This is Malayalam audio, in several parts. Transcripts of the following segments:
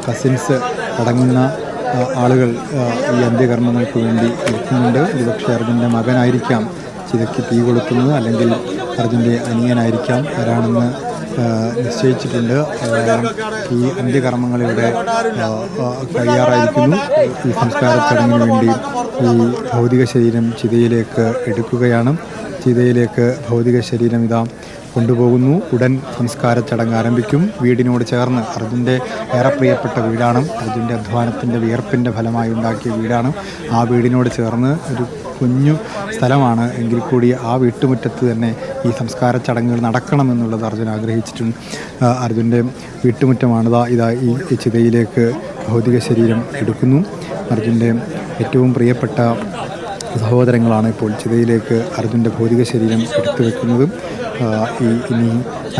കസിൻസ് അടങ്ങുന്ന ആളുകൾ ഈ അന്ത്യകർമ്മങ്ങൾക്ക് വേണ്ടി നിൽക്കുന്നുണ്ട്. ഒരുപക്ഷെ അർജുൻ്റെ മകനായിരിക്കാം ചിതയ്ക്ക് തീ കൊളുത്തുന്നത്, അല്ലെങ്കിൽ അർജുൻ്റെ അനിയനായിരിക്കാം, ആരാണെന്ന് നിശ്ചയിച്ചിട്ടുണ്ട്. ഈ അന്ത്യകർമ്മങ്ങളിവിടെ കഴിയാറായിരിക്കുന്നു. ഈ സംസ്കാര ചടങ്ങിന് വേണ്ടി ഈ ഭൗതിക ശരീരം ചിതയിലേക്ക് എടുക്കുകയാണ്. ചിതയിലേക്ക് ഭൗതിക ശരീരം ഇതാ കൊണ്ടുപോകുന്നു. ഉടൻ സംസ്കാര ചടങ്ങ് ആരംഭിക്കും. വീടിനോട് ചേർന്ന്, അർജുൻ്റെ ഏറെ പ്രിയപ്പെട്ട വീടാണ്, അർജുൻ്റെ അധ്വാനത്തിൻ്റെ വിയർപ്പിൻ്റെ ഫലമായി ഉണ്ടാക്കിയ വീടാണ്. ആ വീടിനോട് ചേർന്ന് ഒരു കുഞ്ഞു സ്ഥലമാണ് എങ്കിൽ കൂടി ആ വീട്ടുമുറ്റത്ത് തന്നെ ഈ സംസ്കാര ചടങ്ങുകൾ നടക്കണമെന്നുള്ളത് അർജുൻ ആഗ്രഹിച്ചിട്ടുണ്ട്. അർജുൻ്റെ വീട്ടുമുറ്റമാണ് ഇതാ ഈ ചിതയിലേക്ക് ഭൗതിക ശരീരം എടുക്കുന്നു. അർജുൻ്റെ ഏറ്റവും പ്രിയപ്പെട്ട സഹോദരങ്ങളാണ് ഇപ്പോൾ ചിതയിലേക്ക് അർജുൻ്റെ ഭൗതിക ശരീരം എടുത്തു വെക്കുന്നത്. ഇനി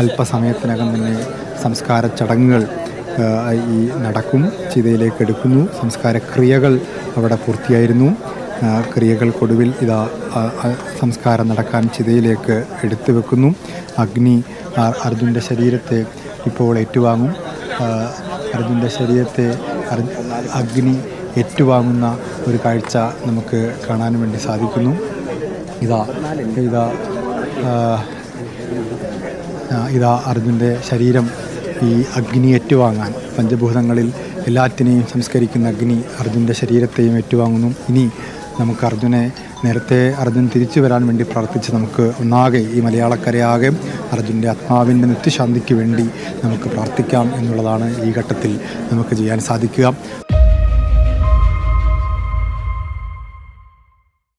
അല്പസമയത്തിനകം തന്നെ സംസ്കാര ചടങ്ങുകൾ നടക്കും. ചിതയിലേക്ക് എടുക്കുന്നു. സംസ്കാര ക്രിയകൾ അവിടെ പൂർത്തിയായിരുന്നു. ക്രിയകൾക്കൊടുവിൽ ഇതാ സംസ്കാരം നടക്കാൻ ചിതയിലേക്ക് എടുത്തു വെക്കുന്നു. അഗ്നി അർജുൻ്റെ ശരീരത്തെ ഇപ്പോൾ ഏറ്റുവാങ്ങും. അർജുൻ്റെ ശരീരത്തെ അഗ്നി ഏറ്റുവാങ്ങുന്ന ഒരു കാഴ്ച നമുക്ക് കാണാൻ വേണ്ടി സാധിക്കുന്നു. ഇതാ അർജുൻ്റെ ശരീരം ഈ അഗ്നി ഏറ്റുവാങ്ങാൻ, പഞ്ചഭൂതങ്ങളിൽ എല്ലാറ്റിനെയും സംസ്കരിക്കുന്ന അഗ്നി അർജുൻ്റെ ശരീരത്തെയും ഏറ്റുവാങ്ങുന്നു. ഇനി നമുക്ക് നേരത്തെ അർജുൻ തിരിച്ചു വരാൻ വേണ്ടി പ്രാർത്ഥിച്ച് നമുക്ക് ഒന്നാകെ ഈ മലയാളക്കരയാകെ അർജുൻ്റെ ആത്മാവിൻ്റെ നിത്യശാന്തിക്ക് വേണ്ടി നമുക്ക് പ്രാർത്ഥിക്കാം എന്നുള്ളതാണ് ഈ ഘട്ടത്തിൽ നമുക്ക് ചെയ്യാൻ സാധിക്കുക.